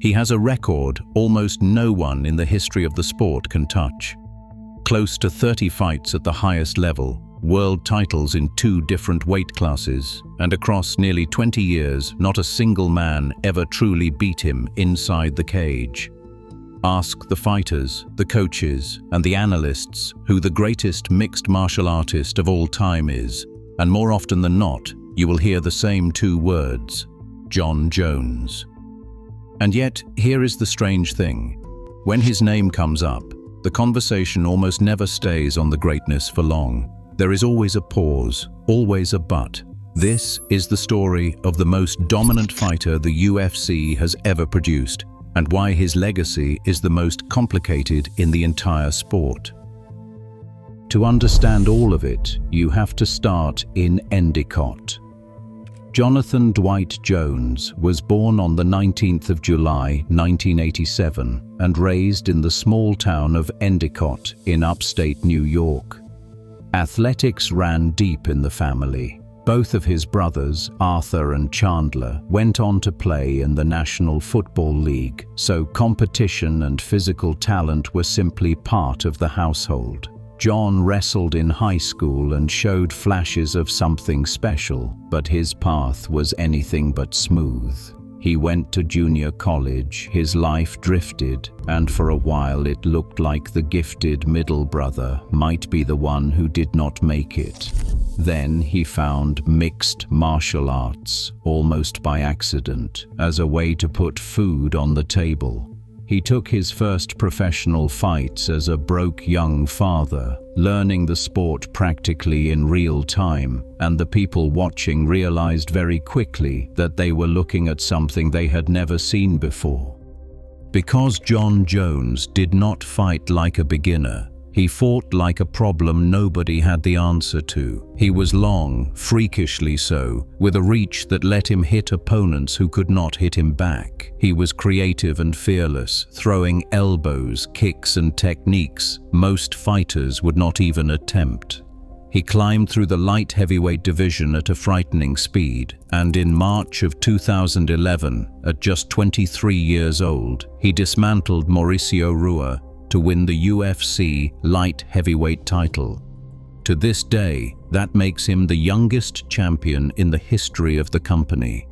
He has a record almost no one in the history of the sport can touch. Close to 30 fights at the highest level, world titles in 2 different weight classes, and across nearly 20 years, not a single man ever truly beat him inside the cage. Ask the fighters, the coaches, and the analysts who the greatest mixed martial artist of all time is, and more often than not, you will hear the same 2 words: Jon Jones. And yet, here is the strange thing. When his name comes up, the conversation almost never stays on the greatness for long. There is always a pause, always a but. This is the story of the most dominant fighter the UFC has ever produced, and why his legacy is the most complicated in the entire sport. To understand all of it, you have to start in Endicott. Jonathan Dwight Jones was born on the 19th of July, 1987, and raised in the small town of Endicott in upstate New York. Athletics ran deep in the family. Both of his brothers, Arthur and Chandler, went on to play in the National Football League, so competition and physical talent were simply part of the household. Jon wrestled in high school and showed flashes of something special, but his path was anything but smooth. He went to junior college, his life drifted, and for a while it looked like the gifted middle brother might be the one who did not make it. Then he found mixed martial arts, almost by accident, as a way to put food on the table. He took his first professional fights as a broke young father, learning the sport practically in real time, and the people watching realized very quickly that they were looking at something they had never seen before. Because Jon Jones did not fight like a beginner, he fought like a problem nobody had the answer to. He was long, freakishly so, with a reach that let him hit opponents who could not hit him back. He was creative and fearless, throwing elbows, kicks, and techniques most fighters would not even attempt. He climbed through the light heavyweight division at a frightening speed, and in March of 2011, at just 23 years old, he dismantled Mauricio Rua to win the UFC light heavyweight title. To this day, that makes him the youngest champion in the history of the company.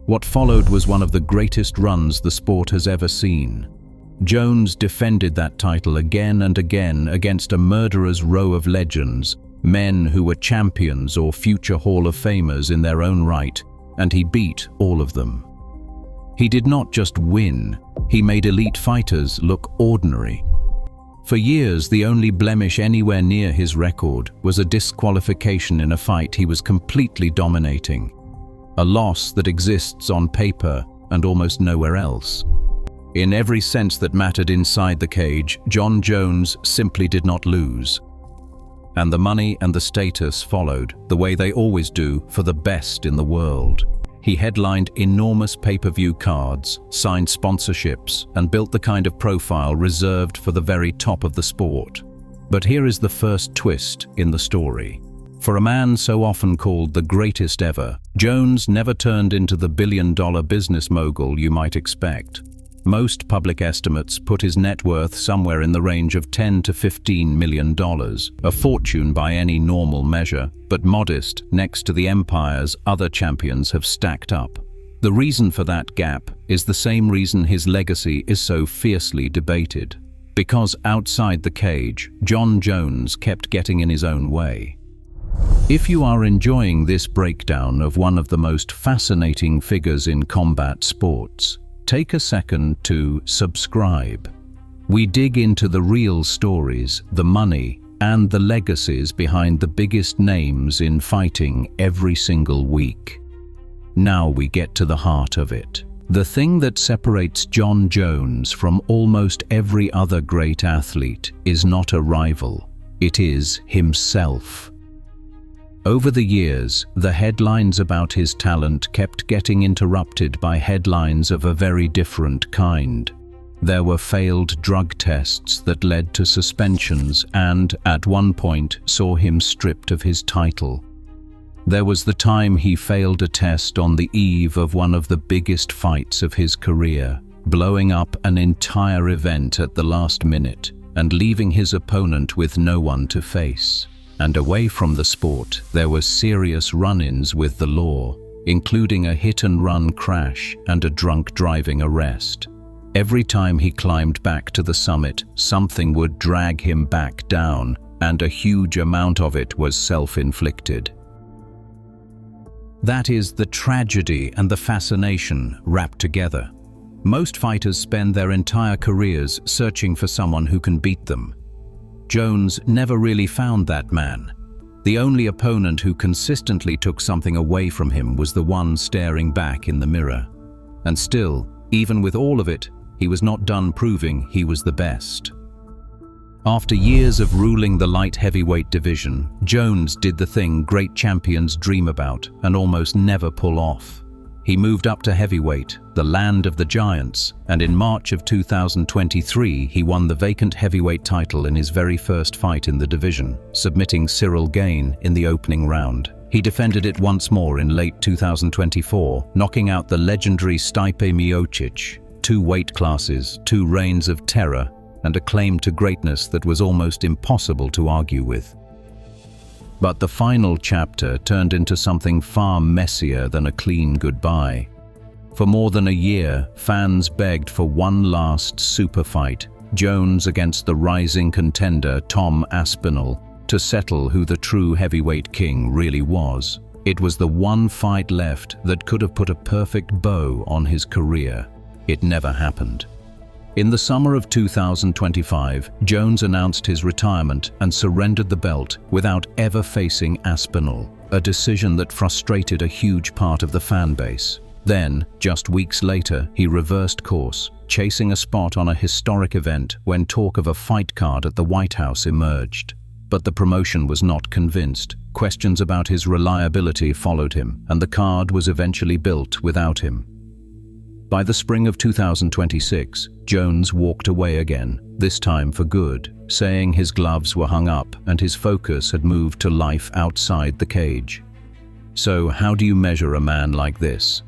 What followed was one of the greatest runs the sport has ever seen. Jones defended that title again and again against a murderer's row of legends, men who were champions or future Hall of Famers in their own right, and he beat all of them. He did not just win, he made elite fighters look ordinary. For years, the only blemish anywhere near his record was a disqualification in a fight he was completely dominating, a loss that exists on paper and almost nowhere else. In every sense that mattered inside the cage, Jon Jones simply did not lose. And the money and the status followed, the way they always do for the best in the world. He headlined enormous pay-per-view cards, signed sponsorships, and built the kind of profile reserved for the very top of the sport. But here is the first twist in the story. For a man so often called the greatest ever, Jones never turned into the billion-dollar business mogul you might expect. Most public estimates put his net worth somewhere in the range of $10 to $15 million, a fortune by any normal measure, but modest next to the empires other champions have stacked up. The reason for that gap is the same reason his legacy is so fiercely debated. Because outside the cage, Jon Jones kept getting in his own way. If you are enjoying this breakdown of one of the most fascinating figures in combat sports, take a second to subscribe. We dig into the real stories, the money, and the legacies behind the biggest names in fighting every single week. Now we get to the heart of it. The thing that separates Jon Jones from almost every other great athlete is not a rival, it is himself. Over the years, the headlines about his talent kept getting interrupted by headlines of a very different kind. There were failed drug tests that led to suspensions and, at one point, saw him stripped of his title. There was the time he failed a test on the eve of one of the biggest fights of his career, blowing up an entire event at the last minute and leaving his opponent with no one to face. And away from the sport, there were serious run-ins with the law, including a hit-and-run crash and a drunk driving arrest. Every time he climbed back to the summit, something would drag him back down, and a huge amount of it was self-inflicted. That is the tragedy and the fascination wrapped together. Most fighters spend their entire careers searching for someone who can beat them. Jones never really found that man. The only opponent who consistently took something away from him was the one staring back in the mirror. And still, even with all of it, he was not done proving he was the best. After years of ruling the light heavyweight division, Jones did the thing great champions dream about and almost never pull off. He moved up to heavyweight, the land of the giants, and in March of 2023 he won the vacant heavyweight title in his very first fight in the division, submitting Cyril Gane in the opening round. He defended it once more in late 2024, knocking out the legendary Stipe Miocic. 2 weight classes, 2 reigns of terror, and a claim to greatness that was almost impossible to argue with. But the final chapter turned into something far messier than a clean goodbye. For more than a year, fans begged for one last super fight, Jones against the rising contender Tom Aspinall, to settle who the true heavyweight king really was. It was the one fight left that could have put a perfect bow on his career. It never happened. In the summer of 2025, Jones announced his retirement and surrendered the belt without ever facing Aspinall, a decision that frustrated a huge part of the fan base. Then, just weeks later, he reversed course, chasing a spot on a historic event when talk of a fight card at the White House emerged. But the promotion was not convinced. Questions about his reliability followed him, and the card was eventually built without him. By the spring of 2026, Jones walked away again, this time for good, saying his gloves were hung up and his focus had moved to life outside the cage. So how do you measure a man like this?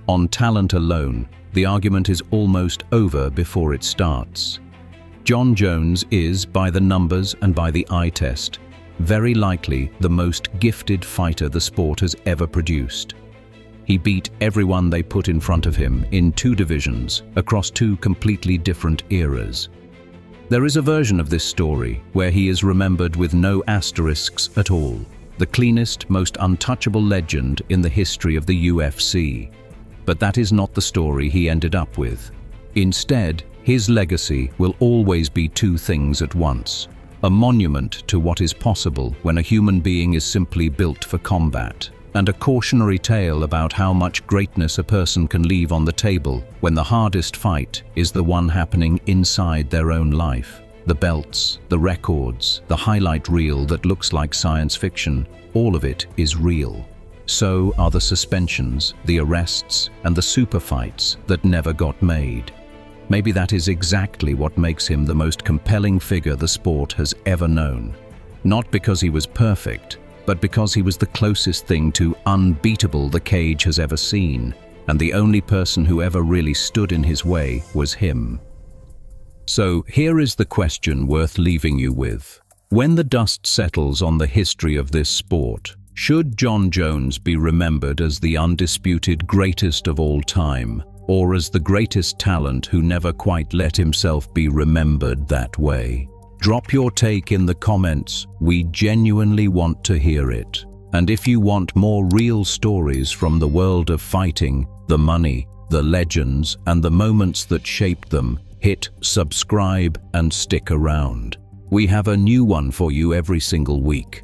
On talent alone, the argument is almost over before it starts. Jon Jones is, by the numbers and by the eye test, very likely the most gifted fighter the sport has ever produced. He beat everyone they put in front of him in 2 divisions, across 2 completely different eras. There is a version of this story where he is remembered with no asterisks at all, the cleanest, most untouchable legend in the history of the UFC. But that is not the story he ended up with. Instead, his legacy will always be 2 things at once: a monument to what is possible when a human being is simply built for combat, and a cautionary tale about how much greatness a person can leave on the table when the hardest fight is the one happening inside their own life. The belts, the records, the highlight reel that looks like science fiction, all of it is real. So are the suspensions, the arrests, and the super fights that never got made. Maybe that is exactly what makes him the most compelling figure the sport has ever known. Not because he was perfect, but because he was the closest thing to unbeatable the cage has ever seen, and the only person who ever really stood in his way was him. So here is the question worth leaving you with. When the dust settles on the history of this sport, should Jon Jones be remembered as the undisputed greatest of all time, or as the greatest talent who never quite let himself be remembered that way? Drop your take in the comments. We genuinely want to hear it. And if you want more real stories from the world of fighting, the money, the legends, and the moments that shaped them, hit subscribe and stick around. We have a new one for you every single week.